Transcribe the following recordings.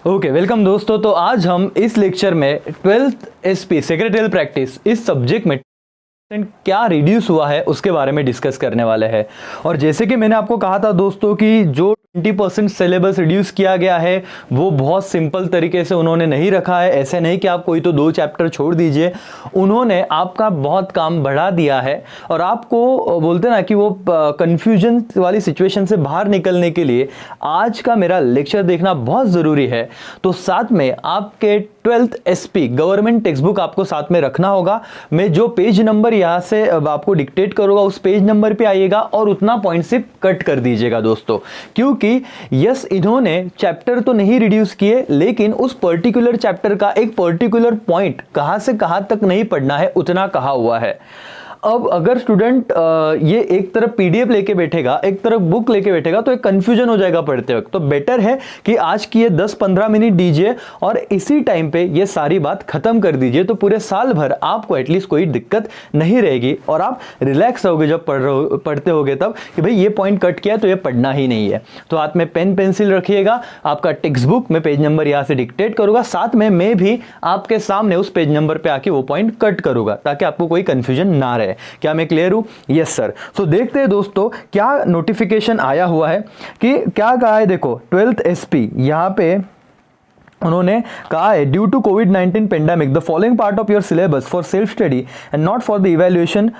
Okay welcome दोस्तों। तो आज हम इस लेक्चर में 12th एसपी सेक्रेटरियल प्रैक्टिस इस सब्जेक्ट में क्या रिड्यूस हुआ है उसके बारे में डिस्कस करने वाले हैं। और जैसे कि मैंने आपको कहा था दोस्तों कि जो 20% सिलेबस रिड्यूस किया गया है वो बहुत सिंपल तरीके से उन्होंने नहीं रखा है। ऐसे नहीं कि आप कोई तो 2 चैप्टर छोड़ दीजिए, उन्होंने आपका बहुत काम बढ़ा दिया है और आपको बोलते ना कि वो कंफ्यूजन वाली सिचुएशन से बाहर निकलने के लिए आज का मेरा लेक्चर देखना बहुत ज़रूरी है। तो साथ में आपके 12th SP government text book आपको साथ में रखना होगा। मैं जो पेज नंबर यहाँ से आपको डिक्टेट करूंगा उस पेज नंबर पे आइएगा और उतना पॉइंट सिर्फ कट कर दीजिएगा दोस्तों, क्योंकि यस इन्होंने चैप्टर तो नहीं रिड्यूस किए लेकिन उस पर्टिकुलर चैप्टर का एक पर्टिकुलर पॉइंट कहां से कहां तक नहीं पढ़ना है उतना कहा हुआ है। अब अगर स्टूडेंट ये एक तरफ पीडीएफ लेके बैठेगा, एक तरफ बुक लेके बैठेगा तो एक कंफ्यूजन हो जाएगा पढ़ते वक्त। तो बेटर है कि आज की ये 10-15 मिनट दीजिए और इसी टाइम पे ये सारी बात खत्म कर दीजिए, तो पूरे साल भर आपको एटलीस्ट कोई दिक्कत नहीं रहेगी और आप रिलैक्स रहोगे जब पढ़ते होगे तब कि भाई ये पॉइंट कट किया तो ये पढ़ना ही नहीं है। तो हाथ में पेन पेंसिल रखिएगा, आपका टेक्स्ट बुक में पेज नंबर यहाँ से डिक्टेट करूंगा, साथ में मैं भी आपके सामने उस पेज नंबर पे आके वो पॉइंट कट करूंगा ताकि आपको कोई कंफ्यूजन ना रहे। क्या मैं क्लियर हूं? Yes sir. सो देखते हैं दोस्तों क्या नोटिफिकेशन आया हुआ है कि क्या कहा है। देखो 12th एसपी यहां पे उन्होंने कहा है ड्यू टू कोविड-19 pandemic the following part of your syllabus for self study and not for the evaluation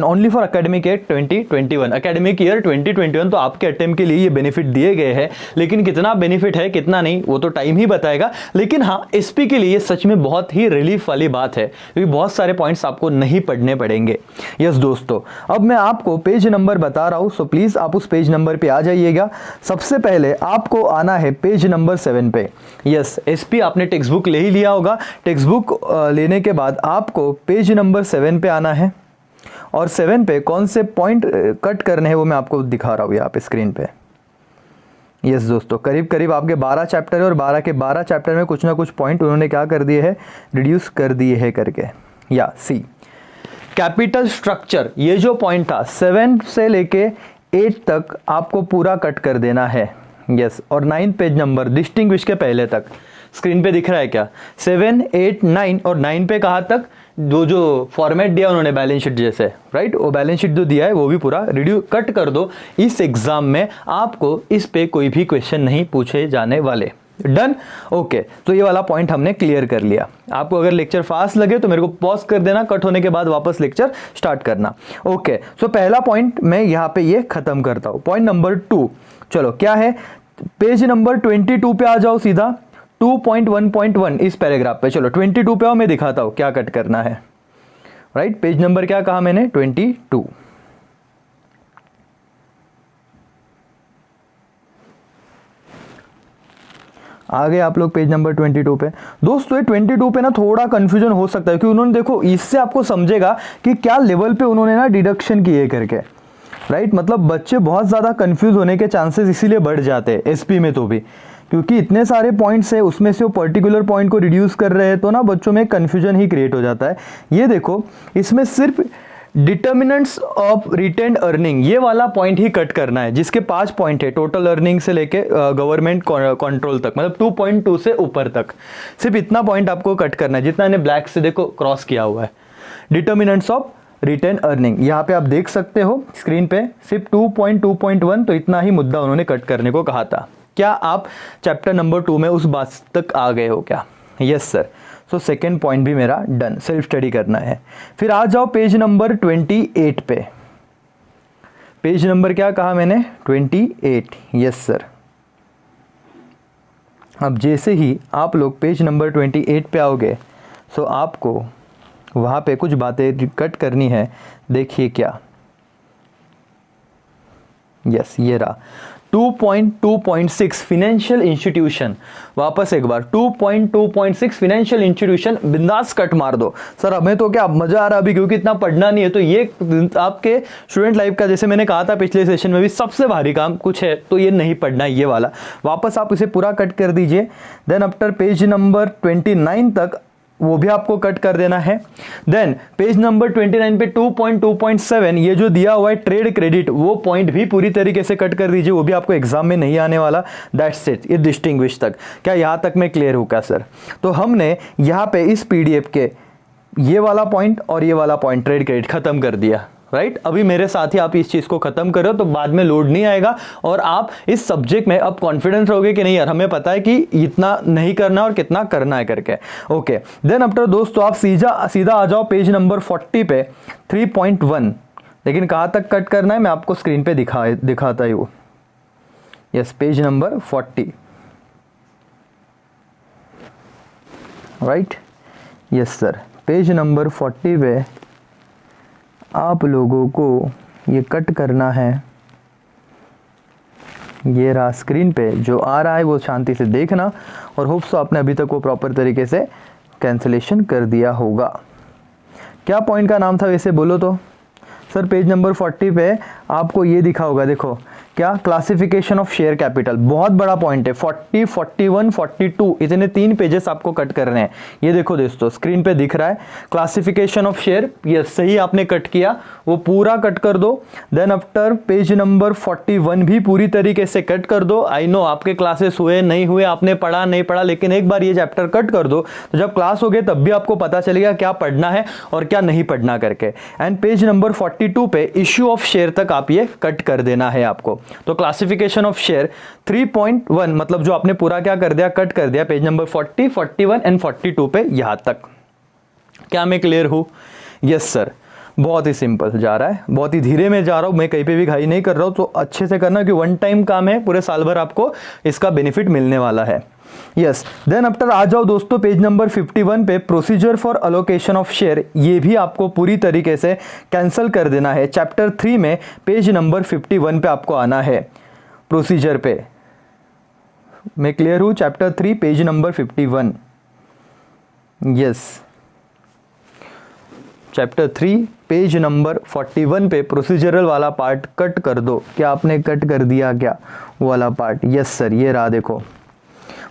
only for academic year 2021। Academic year 2021 तो आपके अटेम्प्ट के लिए ये बेनिफिट दिए गए हैं, लेकिन कितना बेनिफिट है कितना नहीं वो तो टाइम ही बताएगा। लेकिन हाँ एसपी के लिए सच में बहुत ही रिलीफ वाली बात है क्योंकि बहुत सारे पॉइंट्स आपको नहीं पढ़ने पड़ेंगे। यस दोस्तों, अब मैं आपको पेज नंबर बता रहा हूं, सो प्लीज आप उस पेज नंबर पे आ जाइएगा। सबसे पहले आपको आना है पेज नंबर 7 पे। यस एसपी आपने टेक्स्ट बुक ले ही लिया होगा। टेक्स्ट बुक लेने के बाद आपको पेज नंबर 7 पे आना है और 7 पे कौन से पॉइंट कट करने हैं वो मैं आपको दिखा रहा हूं यहाँ पे स्क्रीन पे। यस दोस्तों, करीब करीब आपके 12 चैप्टर है और 12 के 12 चैप्टर में कुछ ना कुछ पॉइंट उन्होंने क्या कर दिए है, रिड्यूस कर दिए है करके। या सी कैपिटल स्ट्रक्चर, ये जो पॉइंट था 7 से लेके 8 तक आपको पूरा कट कर देना है। यस और 9 पेज नंबर डिस्टिंग्विश के पहले तक स्क्रीन पे दिख रहा है क्या? 7, 8, 9 और 9 पे कहाँ तक जो फॉर्मेट दिया उन्होंने बैलेंस शीट जैसे, राइट, वो बैलेंस शीट जो दिया है वो भी पूरा रिड्यूस कट कर दो। इस एग्जाम में आपको इस पे कोई भी क्वेश्चन नहीं पूछे जाने वाले। डन? ओके, तो ये वाला पॉइंट हमने क्लियर कर लिया। आपको अगर लेक्चर फास्ट लगे तो मेरे को पॉज कर देना, कट होने के बाद वापस लेक्चर स्टार्ट करना। ओके, सो पहला पॉइंट मैं यहाँ पे ये खत्म करता हूं। पॉइंट नंबर 2 चलो क्या है, पेज नंबर 22 पे आ जाओ सीधा, 2.1.1 इस पैराग्राफ पे। चलो 22 पे आओ, मैं दिखाता हूं क्या कट करना है। राइट, पेज नंबर क्या कहा मैंने? 22। आ गए आप लोग पेज नंबर 22 पे। दोस्तों ये 22 पे ना थोड़ा कंफ्यूजन हो सकता है क्योंकि उन्होंने देखो इससे आपको समझेगा कि क्या लेवल पे उन्होंने ना डिडक्शन किए करके, राइट। मतलब बच्चे बहुत ज़्यादा कंफ्यूज होने के चांसेस इसीलिए बढ़ जाते हैं एसपी में, तो भी क्योंकि इतने सारे पॉइंट्स है उसमें से वो पर्टिकुलर पॉइंट को रिड्यूस कर रहे हैं तो ना बच्चों में कंफ्यूजन ही क्रिएट हो जाता है। ये देखो इसमें सिर्फ डिटर्मिनेंट्स ऑफ रिटेन्ड अर्निंग ये वाला पॉइंट ही कट करना है, जिसके 5 पॉइंट है टोटल अर्निंग से लेके गवर्नमेंट कंट्रोल तक, मतलब 2.2 से ऊपर तक। सिर्फ इतना पॉइंट आपको कट करना है जितना इन्हें ब्लैक से देखो क्रॉस किया हुआ है, डिटर्मिनेंट्स ऑफ रिटेन अर्निंग। यहाँ पे आप देख सकते हो स्क्रीन पे सिर्फ 2.2.1, तो इतना ही मुद्दा उन्होंने कट करने को कहा था। क्या आप चैप्टर नंबर 2 में उस बात तक आ गए हो क्या? Yes sir. So second point भी मेरा डन, सेल्फ स्टडी करना है। फिर आ जाओ पेज नंबर 28 पे। पेज नंबर क्या कहा मैंने? 28। Yes sir. अब जैसे ही आप लोग पेज नंबर 28 पे आओगे सो आपको वहाँ पे कुछ बातें कट करनी है। देखिए क्या, यस ये रहा 2.2.6 फिनेंशियल इंस्टीट्यूशन। वापस एक बार 2.2.6 फिनेंशियल इंस्टीट्यूशन बिंदास कट मार दो। सर हमें तो क्या मजा आ रहा अभी क्योंकि इतना पढ़ना नहीं है, तो ये आपके स्टूडेंट लाइफ का, जैसे मैंने कहा था पिछले सेशन में भी, सबसे भारी काम कुछ है तो ये नहीं पढ़ना है, ये वाला। वापस आप इसे पूरा कट कर दीजिए। देन आफ्टर पेज नंबर 29 तक वो भी आपको कट कर देना है। देन पेज नंबर 29 पे 2.2.7 ये जो दिया हुआ है ट्रेड क्रेडिट, वो पॉइंट भी पूरी तरीके से कट कर दीजिए, वो भी आपको एग्जाम में नहीं आने वाला। दैट्स इट, ये डिस्टिंग्विश तक। क्या यहाँ तक मैं क्लियर हूँ क्या सर? तो हमने यहाँ पे इस पीडीएफ के ये वाला पॉइंट और ये वाला पॉइंट ट्रेड क्रेडिट खत्म कर दिया, राइट? अभी मेरे साथ ही आप इस चीज को खत्म करो तो बाद में लोड नहीं आएगा और आप इस सब्जेक्ट में अब कॉन्फिडेंस रहोगे कि नहीं यार हमें पता है कि इतना नहीं करना और कितना करना है करके। ओके, देन आफ्टर दोस्तों आप सीधा आ जाओ पेज नंबर 40 पे 3.1। लेकिन कहाँ तक कट करना है मैं आपको स्क्रीन पे दिखाता ही हूँ। Yes, page number 40, right? Yes sir, page number 40 पे आप लोगों को ये कट करना है। ये रहा स्क्रीन पे जो आ रहा है वो शांति से देखना और होप सो आपने अभी तक वो प्रॉपर तरीके से कैंसिलेशन कर दिया होगा। क्या पॉइंट का नाम था वैसे बोलो तो? सर पेज नंबर 40 पे आपको ये दिखा होगा, देखो क्या, क्लासिफिकेशन ऑफ शेयर कैपिटल। बहुत बड़ा पॉइंट है, 40, 41, 42 इतने 3 पेजेस आपको कट करने हैं। ये देखो दोस्तों स्क्रीन पे दिख रहा है क्लासिफिकेशन ऑफ शेयर, ये सही आपने कट किया, वो पूरा कट कर दो। देन आफ्टर पेज नंबर 41 भी पूरी तरीके से कट कर दो। आई नो आपके क्लासेस हुए नहीं हुए, आपने पढ़ा नहीं पढ़ा, लेकिन एक बार ये चैप्टर कट कर दो तो जब क्लास हो गए तब भी आपको पता चलेगा क्या पढ़ना है और क्या नहीं पढ़ना करके। एंड पेज नंबर 42 पे इश्यू ऑफ शेयर तक आप ये कट कर देना है आपको। तो क्लासिफिकेशन ऑफ शेयर 3.1 मतलब जो आपने पूरा क्या कर दिया, कट कर दिया पेज नंबर 40, 41 एंड 42 पे यहां तक। क्या मैं क्लियर हूं? यस सर, बहुत ही सिंपल जा रहा है, बहुत ही धीरे में जा रहा हूं मैं, कहीं पे भी घाई नहीं कर रहा हूं, तो अच्छे से करना कि वन टाइम काम है, पूरे साल भर आपको इसका बेनिफिट मिलने वाला है। यस, देन आफ्टर आ जाओ दोस्तों पेज नंबर 51 पे procedure for allocation of share, ये भी आपको पूरी तरीके से कैंसिल कर देना है। चैप्टर 3 में पेज नंबर 51 पे आपको आना है प्रोसीजर पे। मैं क्लियर हूं? Chapter 3 page number 51। Yes, chapter 3 page number 41 पे प्रोसीजरल वाला पार्ट कट कर दो। क्या आपने कट कर दिया क्या वो वाला पार्ट? यस सर, ये रहा देखो,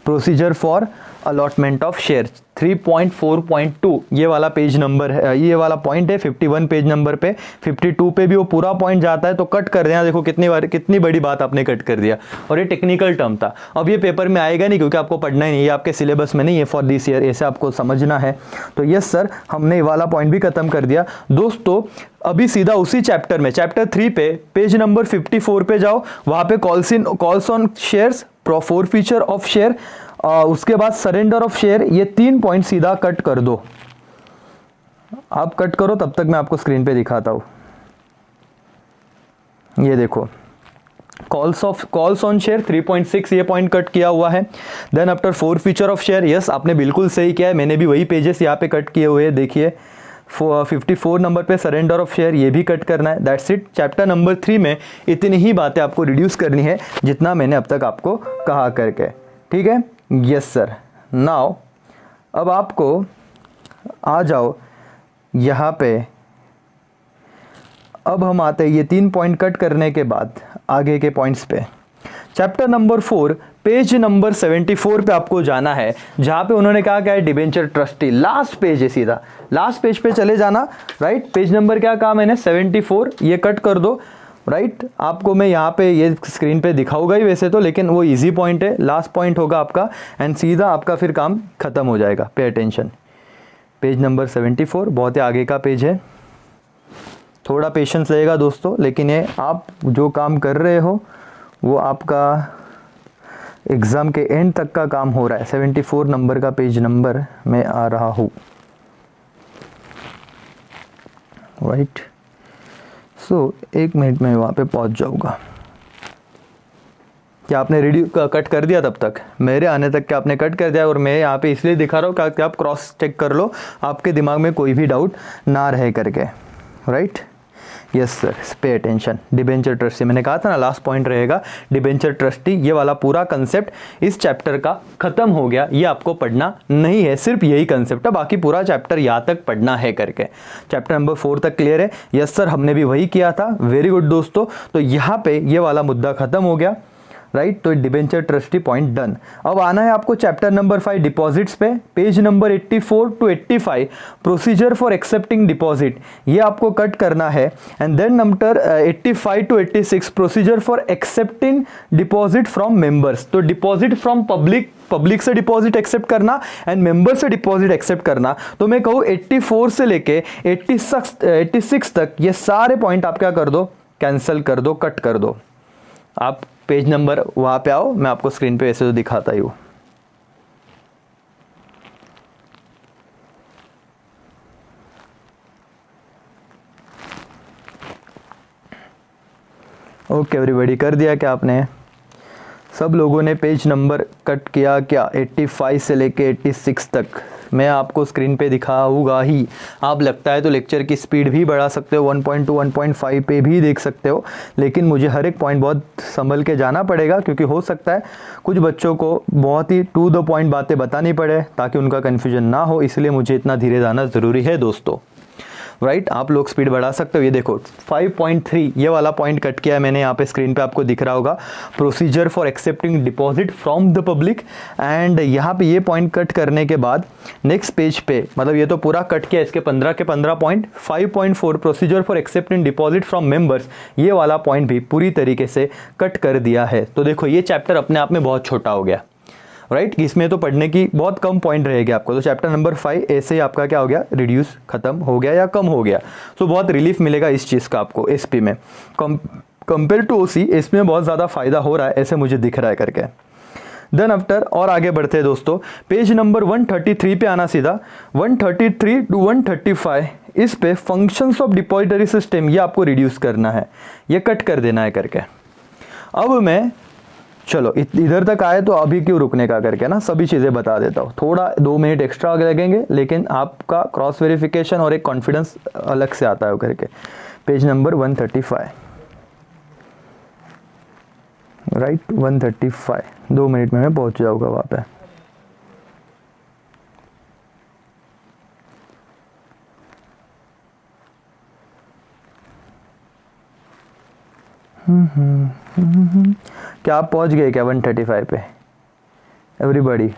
procedure for allotment of share 3.4.2 ये वाला पेज नंबर है, ये वाला पॉइंट है 51 पेज नंबर पे। 52 पे भी वो पूरा पॉइंट जाता है, तो कट कर देना। देखो कितनी बड़ी बात आपने कट कर दिया, और ये टेक्निकल टर्म था। अब ये पेपर में आएगा नहीं क्योंकि आपको पढ़ना ही नहीं, ये आपके सिलेबस में नहीं है फॉर दिस ईयर, ऐसे आपको समझना है। तो यस सर, हमने ये वाला पॉइंट भी खत्म कर दिया दोस्तों। अभी सीधा उसी चैप्टर में चैप्टर 3 पे पेज नंबर 54 पे जाओ, वहां पे calls on shares, four feature of share, उसके बाद सरेंडर ऑफ शेयर, ये 3 पॉइंट सीधा कट कर दो। आप कट करो, तब तक मैं आपको स्क्रीन पे दिखाता हूं। ये देखो कॉल्स ऑन शेयर 3.6 ये पॉइंट कट किया हुआ है। Then after four feature of share, yes आपने बिल्कुल सही किया है, मैंने भी वही पेजेस यहाँ पे कट किए हुए हैं। देखिए 54 नंबर पे सरेंडर ऑफ शेयर, ये भी कट करना है। That's it. चैप्टर नंबर 3 में इतनी ही बातें आपको रिड्यूस करनी है जितना मैंने अब तक आपको कहा करके, ठीक है? Yes sir. नाउ अब आपको आ जाओ यहाँ पे, अब हम आते हैं ये 3 पॉइंट कट करने के बाद आगे के पॉइंट्स पे। चैप्टर नंबर 4 पेज नंबर 74 पे आपको जाना है, जहां पे उन्होंने कहा क्या है, डिबेंचर ट्रस्टी। लास्ट पेज है, सीधा लास्ट पेज पे चले जाना, राइट? पेज नंबर क्या कहा मैंने, 74, ये कट कर दो, राइट? आपको मैं यहाँ पे ये स्क्रीन पे दिखाऊंगा ही वैसे तो, लेकिन वो इजी पॉइंट है, लास्ट पॉइंट होगा आपका, एंड सीधा आपका फिर काम खत्म हो जाएगा। पे अटेंशन, पेज नंबर 74 बहुत ही आगे का पेज है, थोड़ा पेशेंस लगेगा दोस्तों, लेकिन ये आप जो काम कर रहे हो वो आपका एग्ज़ाम के एंड तक का काम हो रहा है। 74 नंबर का पेज नंबर मैं आ रहा हूँ, राइट? सो 1 मिनट में वहाँ पे पहुँच जाऊँगा। क्या आपने कट कर दिया तब तक? मेरे आने तक क्या आपने कट कर दिया? और मैं यहाँ पे इसलिए दिखा रहा हूँ कि आप क्रॉस चेक कर लो, आपके दिमाग में कोई भी डाउट ना रहे करके, right? Yes sir, pay attention. Debenture trustee, मैंने कहा था ना लास्ट पॉइंट रहेगा डिबेंचर ट्रस्टी। ये वाला पूरा कंसेप्ट इस चैप्टर का खत्म हो गया, ये आपको पढ़ना नहीं है, सिर्फ यही कंसेप्ट है, बाकी पूरा चैप्टर यहाँ तक पढ़ना है करके। चैप्टर नंबर 4 तक क्लियर है? यस सर, हमने भी वही किया था। वेरी गुड दोस्तों, तो यहाँ पे ये वाला मुद्दा खत्म हो गया। राइट। तो डिबेंचर ट्रस्टी पॉइंट डन। अब आना है आपको चैप्टर नंबर 5 डिपॉजिट्स पे, page number 84 to 85 procedure for accepting deposit, ये आपको कट करना है। And then number 85 to 86 procedure for accepting deposit from members. तो डिपॉजिट फ्रॉम पब्लिक से डिपॉजिट एक्सेप्ट करना एंड मेंबर से डिपॉजिट एक्सेप्ट करना। तो मैं कहूँ 84 से लेके 86 तक ये सारे पॉइंट आप क्या कर दो, कैंसिल कर दो, कट कर दो। आप पेज नंबर वहां पे आओ, मैं आपको स्क्रीन पे ऐसे तो दिखाता ही हूं। ओके एवरीबॉडी, कर दिया क्या आपने? सब लोगों ने पेज नंबर कट किया क्या? 85 से लेके 86 तक मैं आपको स्क्रीन पे दिखाऊंगा ही। आप लगता है तो लेक्चर की स्पीड भी बढ़ा सकते हो, 1.2 1.5 पे भी देख सकते हो, लेकिन मुझे हर एक पॉइंट बहुत संभल के जाना पड़ेगा, क्योंकि हो सकता है कुछ बच्चों को बहुत ही टू द पॉइंट बातें बतानी पड़े ताकि उनका कन्फ्यूजन ना हो, इसलिए मुझे इतना धीरे जाना ज़रूरी है दोस्तों, राइट। आप लोग स्पीड बढ़ा सकते हो। ये देखो 5.3 ये वाला पॉइंट कट किया है मैंने, यहाँ पे स्क्रीन पे आपको दिख रहा होगा, procedure for accepting deposit from the public. And यहाँ पे ये पॉइंट कट करने के बाद नेक्स्ट पेज पे, मतलब ये तो पूरा कट किया, इसके 15 के 15 point. 5.4 procedure for accepting deposit from members, ये वाला पॉइंट भी पूरी तरीके से कट कर दिया है। तो देखो ये चैप्टर अपने आप में बहुत छोटा हो गया, राइट। इसमें तो पढ़ने की बहुत कम पॉइंट रहेगी आपको। तो चैप्टर नंबर 5 ऐसे ही आपका क्या हो गया, रिड्यूस, खत्म हो गया या कम हो गया। तो बहुत रिलीफ मिलेगा इस चीज़ का आपको एसपी में कंपेयर टू ओसी। इसमें बहुत ज़्यादा फायदा हो रहा है, ऐसे मुझे दिख रहा है करके। देन आफ्टर और आगे बढ़ते हैं दोस्तों, पेज नंबर 133 पे आना सीधा। 133 टू 135 इस पे फंक्शंस ऑफ डिपॉजिटरी सिस्टम, ये आपको रिड्यूस करना है, ये कट कर देना है करके। अब मैं चलो इधर तक आए तो अभी क्यों रुकने का करके ना, सभी चीज़ें बता देता हूँ। थोड़ा 2 मिनट एक्स्ट्रा लगेंगे, लेकिन आपका क्रॉस वेरिफिकेशन और एक कॉन्फिडेंस अलग से आता है करके। पेज नंबर 135, राइट, 135 2 मिनट में मैं पहुँच जाऊँगा वहाँ पे। क्या आप पहुंच गए क्या 135 पे एवरीबॉडी?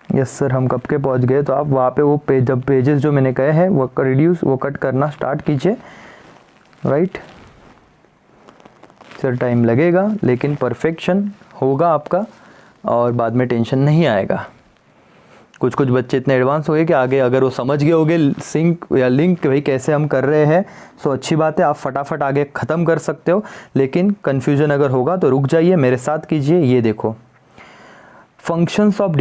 यस सर, हम कब के पहुंच गए। तो आप वहाँ पे वो जब पेजेस जो मैंने कहे हैं वो रिड्यूस, वो कट करना स्टार्ट कीजिए, राइट। सर टाइम लगेगा, लेकिन परफेक्शन होगा आपका और बाद में टेंशन नहीं आएगा। कुछ कुछ बच्चे इतने एडवांस हो गए कि आगे अगर वो समझ गए होंगे सिंक या लिंक भाई कैसे हम कर रहे हैं, सो अच्छी बात है, आप फटाफट आगे ख़त्म कर सकते हो। लेकिन कन्फ्यूजन अगर होगा तो रुक जाइए, मेरे साथ कीजिए। ये देखो फंक्शंस ऑफ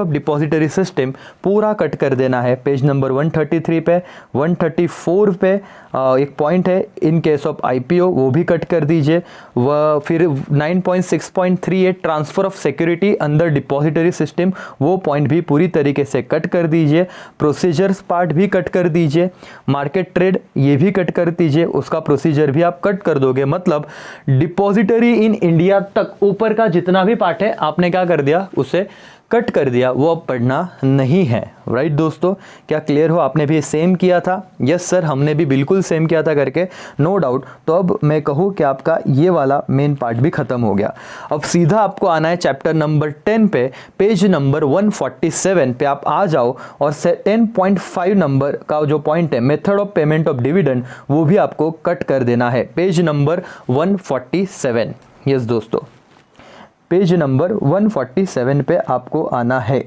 डिपॉजिटरी सिस्टम पूरा कट कर देना है। पेज नंबर 133 पे, 134 पे एक पॉइंट है इन केस ऑफ आईपीओ, वो भी कट कर दीजिए। वह फिर 9.6.38 ट्रांसफ़र ऑफ सिक्योरिटी अंदर डिपॉजिटरी सिस्टम, वो पॉइंट भी पूरी तरीके से कट कर दीजिए। प्रोसीजर्स पार्ट भी कट कर दीजिए। मार्केट ट्रेड ये भी कट कर दीजिए, उसका प्रोसीजर भी आप कट कर दोगे। मतलब डिपॉजिटरी इन इंडिया तक ऊपर का जितना भी पार्ट है आपने क्या कर दिया, उसे कट कर दिया, वो अब पढ़ना नहीं है, राइट दोस्तों। क्या क्लियर हो? आपने भी सेम किया था? यस सर, हमने भी बिल्कुल सेम किया था करके, नो डाउट। तो अब मैं कहूँ कि आपका ये वाला मेन पार्ट भी खत्म हो गया। अब सीधा आपको आना है चैप्टर नंबर 10 पे, पेज नंबर 147 पे आप आ जाओ और 10.5 नंबर का जो पॉइंट है method of payment of dividend, वो भी आपको कट कर देना है। पेज नंबर 147, यस दोस्तों, पेज नंबर 147 पे आपको आना है।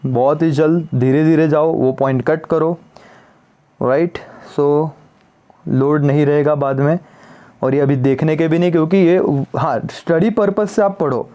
बहुत ही जल्द, धीरे धीरे जाओ, वो पॉइंट कट करो, राइट। सो लोड नहीं रहेगा बाद में, और ये अभी देखने के भी नहीं, क्योंकि ये हाँ स्टडी पर्पज से आप पढ़ो।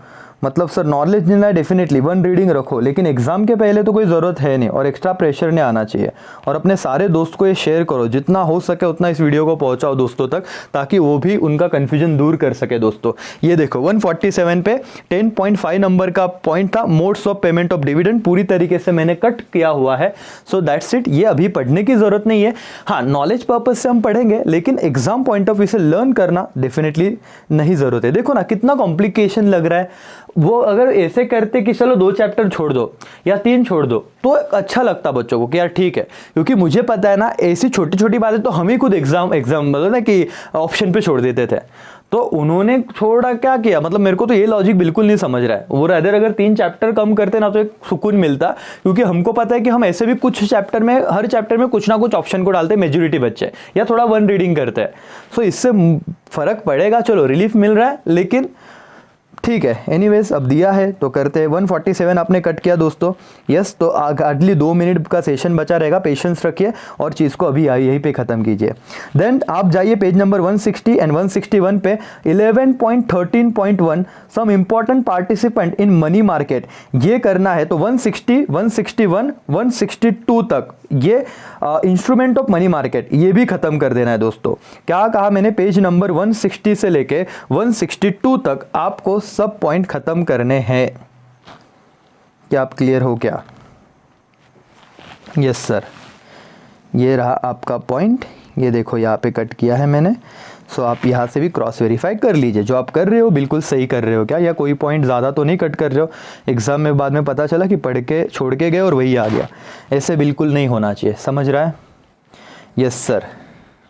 मतलब सर नॉलेज लेना है डेफिनेटली, 1 रीडिंग रखो, लेकिन एग्जाम के पहले तो कोई ज़रूरत है नहीं, और एक्स्ट्रा प्रेशर नहीं आना चाहिए। और अपने सारे दोस्त को ये शेयर करो, जितना हो सके उतना इस वीडियो को पहुंचाओ दोस्तों तक, ताकि वो भी उनका कन्फ्यूजन दूर कर सके दोस्तों। ये देखो 147 पे 10.5 नंबर का पॉइंट था, modes of payment of dividend, पूरी तरीके से मैंने कट किया हुआ है। सो दैट्स इट, ये अभी पढ़ने की ज़रूरत नहीं है। हाँ नॉलेज पर्पज से हम पढ़ेंगे, लेकिन एग्जाम पॉइंट ऑफ व्यू से लर्न करना डेफिनेटली नहीं ज़रूरत है। देखो ना कितना कॉम्प्लिकेशन लग रहा है, वो अगर ऐसे करते कि चलो 2 चैप्टर छोड़ दो या 3 छोड़ दो तो अच्छा लगता बच्चों को कि यार ठीक है, क्योंकि मुझे पता है ना ऐसी छोटी छोटी बातें तो हम ही खुद एग्जाम मतलब ना कि ऑप्शन पे छोड़ देते थे। तो उन्होंने छोड़ा क्या किया, मतलब मेरे को तो ये लॉजिक बिल्कुल नहीं समझ रहा है। वो रादर अगर 3 चैप्टर कम करते ना तो एक सुकून मिलता, क्योंकि हमको पता है कि हम ऐसे भी कुछ चैप्टर में, हर चैप्टर में कुछ ना कुछ ऑप्शन को डालते हैं मेजोरिटी बच्चे, या थोड़ा 1 रीडिंग करते हैं। सो इससे फर्क पड़ेगा, चलो रिलीफ मिल रहा है, लेकिन ठीक है। एनीवेज अब दिया है तो करते हैं। 147 आपने कट किया दोस्तों, यस। तो हार्डली 2 मिनट का सेशन बचा रहेगा, पेशेंस रखिए और चीज़ को अभी यहीं पे ख़त्म कीजिए। देन आप जाइए पेज नंबर 160 एंड 161 पे 11.13.1 some important participant in money market, ये करना है। तो 160, 161, 162 तक ये इंस्ट्रूमेंट ऑफ मनी मार्केट ये भी खत्म कर देना है दोस्तों। क्या कहा मैंने, पेज नंबर 160 से लेके 162 तक आपको सब पॉइंट खत्म करने हैं। क्या आप क्लियर हो क्या? यस सर, ये रहा आपका पॉइंट, ये देखो यहाँ पे कट किया है मैंने। सो आप यहाँ से भी क्रॉस वेरीफाई कर लीजिए, जो आप कर रहे हो बिल्कुल सही कर रहे हो क्या, या कोई पॉइंट ज़्यादा तो नहीं कट कर रहे हो। एग्जाम में बाद में पता चला कि पढ़ के छोड़ के गए और वही आ गया, ऐसे बिल्कुल नहीं होना चाहिए, समझ रहा है? Yes sir.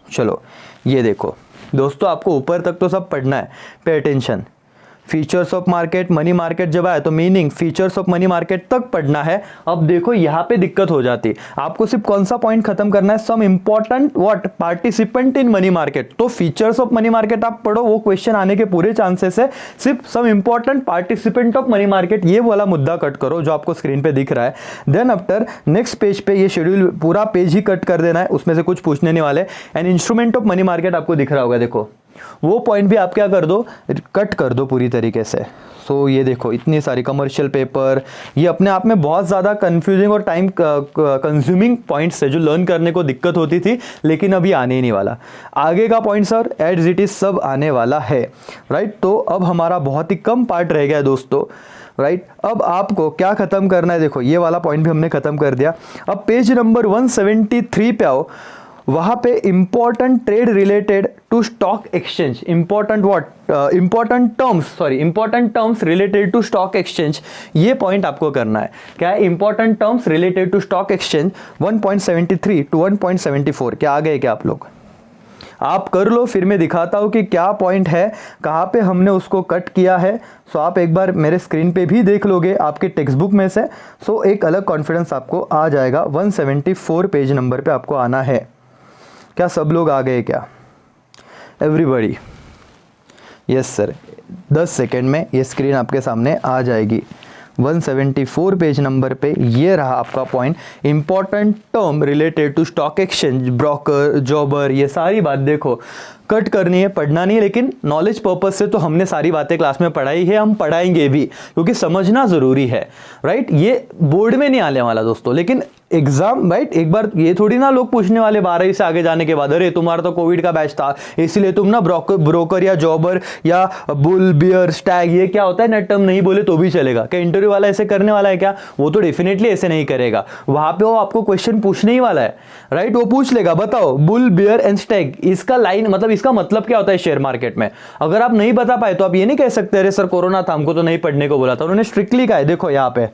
चलो ये देखो दोस्तों, आपको ऊपर तक तो सब पढ़ना है, pay attention. Features of market, money market जब आए तो meaning features of money market तक पढ़ना है। अब देखो यहाँ पे दिक्कत हो जाती है, आपको सिर्फ कौन सा पॉइंट खत्म करना है, some important what participant in money market. तो फीचर्स ऑफ मनी मार्केट आप पढ़ो, वो क्वेश्चन आने के पूरे चांसेस है। सिर्फ some important participant of money market ये वाला मुद्दा कट करो जो आपको स्क्रीन पे दिख रहा है। देन आफ्टर नेक्स्ट पेज पे ये शेड्यूल पूरा पेज ही कट कर देना है, उसमें से कुछ पूछने नहीं वाले। And instrument of money market आपको दिख रहा होगा, देखो वो पॉइंट भी आप क्या कर दो, कट कर दो पूरी तरीके से। सो ये देखो इतनी सारी कमर्शियल पेपर, ये अपने आप में बहुत ज़्यादा कंफ्यूजिंग और टाइम कंज्यूमिंग पॉइंट्स है जो लर्न करने को दिक्कत होती थी, लेकिन अभी आने ही नहीं वाला। आगे का point sir as it is सब आने वाला है, राइट। तो अब हमारा बहुत ही कम पार्ट रह गया है दोस्तों, राइट। अब आपको क्या खत्म करना है, देखो ये वाला पॉइंट भी हमने खत्म कर दिया। अब पेज नंबर 173 पे आओ, वहां पे important trade related to stock exchange, important terms related to stock exchange, ये पॉइंट आपको करना है। क्या है, important terms related to stock exchange 1.73 to 1.74। क्या आ गए क्या आप लोग? आप कर लो, फिर मैं दिखाता हूं कि क्या पॉइंट है, कहां पे हमने उसको कट किया है। सो आप एक बार मेरे स्क्रीन पे भी देख लोगे आपके टेक्स्ट बुक में से, सो एक अलग कॉन्फिडेंस आपको आ जाएगा। 174 पेज नंबर पे आपको आना है। क्या सब लोग आ गए क्या? एवरीबॉडी? यस सर, 10 सेकेंड में ये स्क्रीन आपके सामने आ जाएगी। 174 पेज नंबर पे ये रहा आपका point, important term related to stock exchange, broker, jobber, ये सारी बात देखो कट करनी है, पढ़ना नहीं है, लेकिन नॉलेज पर्पज से तो हमने सारी बातें क्लास में पढ़ाई है, हम पढ़ाएंगे भी, क्योंकि समझना जरूरी है, राइट। ये बोर्ड में नहीं आने वाला दोस्तों, लेकिन एग्जाम, राइट, एक बार ये थोड़ी ना लोग पूछने वाले 12वीं से आगे जाने के बाद, अरे तुम्हारा तो कोविड का बैच था इसलिए तुम ना ब्रोकर या जॉबर या बुल बियर स्टैग ये क्या होता है नेट टर्म नहीं बोले तो भी चलेगा। क्या इंटरव्यू वाला ऐसे करने वाला है क्या? वो तो डेफिनेटली ऐसे नहीं करेगा, वहां पे वो आपको क्वेश्चन पूछने ही वाला है, राइट। वो पूछ लेगा, बताओ बुल बियर एंड स्टैग इसका लाइन मतलब इसका मतलब क्या होता है शेयर मार्केट में। अगर आप नहीं बता पाए तो आप ये नहीं कह सकते अरे सर कोरोना था हमको तो नहीं पढ़ने को बोला था। उन्होंने स्ट्रिक्टली कहा है, देखो यहाँ पे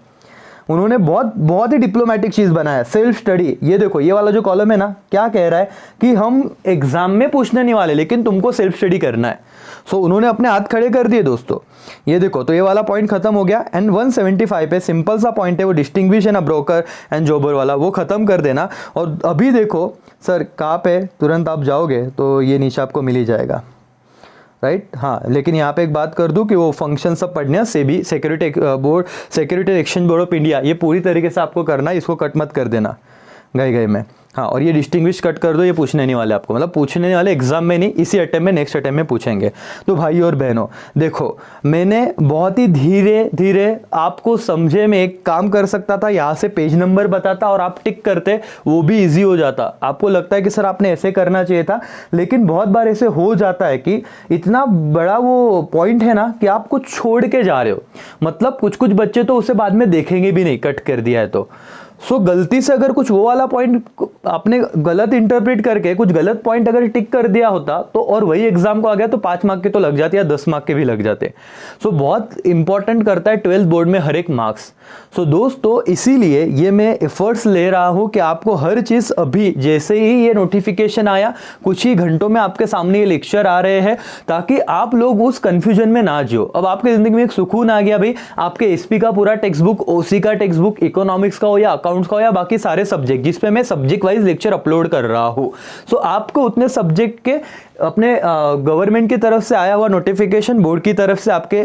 उन्होंने बहुत ही डिप्लोमेटिक चीज बनाया है, सेल्फ स्टडी। ये देखो ये वाला जो कॉलम है ना, क्या कह रहा है कि हम एग्जाम में पूछने नहीं वाले, लेकिन तुमको सेल्फ स्टडी करना है। सो उन्होंने अपने हाथ खड़े कर दिए दोस्तों। ये देखो, तो ये वाला पॉइंट खत्म हो गया। एंड 175 पे सिंपल सा पॉइंट है, वो डिस्टिंग्विश है ना ब्रोकर एंड जॉबर वाला, वो खत्म कर देना। और अभी देखो सर कहाँ पे, तुरंत आप जाओगे तो ये नीचे आपको मिल ही जाएगा, राइट। हाँ, लेकिन यहाँ पे एक बात कर दूं कि वो फंक्शन सब पढ़ने SEBI, security exchange board of India, ये पूरी तरीके से आपको करना है, इसको कट मत कर देना गए में। हाँ, और ये डिस्टिंग्विश कट कर दो, ये पूछने नहीं वाले आपको, मतलब पूछने वाले एग्जाम में नहीं, इसी अटेम्प्ट में नेक्स्ट अटेम्प्ट में पूछेंगे। तो भाई और बहनों देखो, मैंने बहुत ही धीरे धीरे आपको समझे में एक काम कर सकता था, यहाँ से पेज नंबर बताता और आप टिक करते, वो भी इजी हो जाता। आपको लगता है कि सर आपने ऐसे करना चाहिए था, लेकिन बहुत बार ऐसे हो जाता है कि इतना बड़ा वो पॉइंट है ना कि आप कुछ छोड़ के जा रहे हो, मतलब कुछ बच्चे तो उसे बाद में देखेंगे भी नहीं, कट कर दिया है तो। सो गलती से अगर कुछ वो वाला पॉइंट आपने गलत इंटरप्रेट करके कुछ गलत पॉइंट अगर टिक कर दिया होता तो और वही एग्जाम को आ गया तो 5 मार्क के तो लग जाते या 10 मार्क के भी लग जाते। सो बहुत इंपॉर्टेंट करता है 12th बोर्ड में हर एक मार्क्स। सो दोस्तों इसीलिए ये मैं एफर्ट्स ले रहा हूं कि आपको हर चीज अभी जैसे ही ये नोटिफिकेशन आया कुछ ही घंटों में आपके सामने ये लेक्चर आ रहे हैं ताकि आप लोग उस कंफ्यूजन में ना जियो। अब आपके जिंदगी में एक सुकून आ गया भाई, आपके एसपी का पूरा टेक्स्ट बुक, ओसी का टेक्स्ट बुक, इकोनॉमिक्स का हो या अकाउंट्स का हो या बाकी सारे सब्जेक्ट जिसपे मैं सब्जेक्ट वाइज लेक्चर अपलोड कर रहा हूं। सो आपको उतने सब्जेक्ट के अपने गवर्नमेंट की तरफ से आया हुआ नोटिफिकेशन, बोर्ड की तरफ से आपके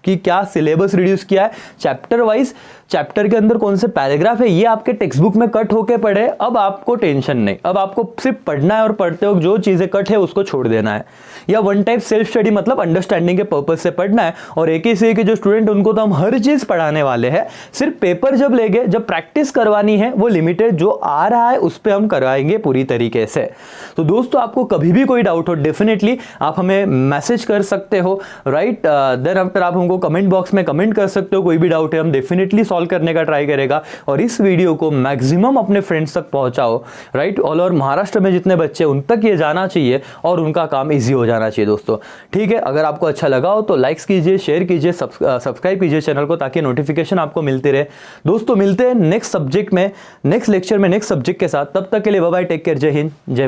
कि क्या सिलेबस रिड्यूस किया है, चैप्टर वाइज चैप्टर के अंदर कौन से पैराग्राफ है ये आपके टेक्स्ट बुक में कट होके पड़े। अब आपको टेंशन नहीं, अब आपको सिर्फ पढ़ना है और पढ़ते वक्त जो चीजें कट है उसको छोड़ देना है, या वन टाइप सेल्फ स्टडी मतलब अंडरस्टैंडिंग के पर्पज से पढ़ना है। और एक ही के जो स्टूडेंट उनको तो हम हर चीज पढ़ाने वाले हैं, सिर्फ पेपर जब लेंगे जब प्रैक्टिस करवानी है वो लिमिटेड जो आ रहा है उस पर हम करवाएंगे पूरी तरीके से। तो दोस्तों आपको कभी भी कोई डाउट हो डेफिनेटली आप हमें मैसेज कर सकते हो, राइट। देन आफ्टर आप हमको कमेंट बॉक्स में कमेंट कर सकते हो, कोई भी डाउट है हम डेफिनेटली सॉल्व करने का ट्राई करेगा। और इस वीडियो को मैक्सिमम अपने फ्रेंड्स तक पहुंचाओ, राइट। ऑल ओवर महाराष्ट्र में जितने बच्चे उन तक ये जाना चाहिए और उनका काम इजी हो जाना चाहिए दोस्तों, ठीक है। अगर आपको अच्छा लगा हो तो लाइक्स कीजिए, शेयर कीजिए, सब्सक्राइब कीजिए चैनल को ताकि नोटिफिकेशन आपको मिलती रहे। दोस्तों मिलते हैं नेक्स्ट सब्जेक्ट में, नेक्स्ट लेक्चर में, नेक्स्ट सब्जेक्ट के साथ। तब तक के लिए बाय बाय, टेक केयर, जय हिंद, जय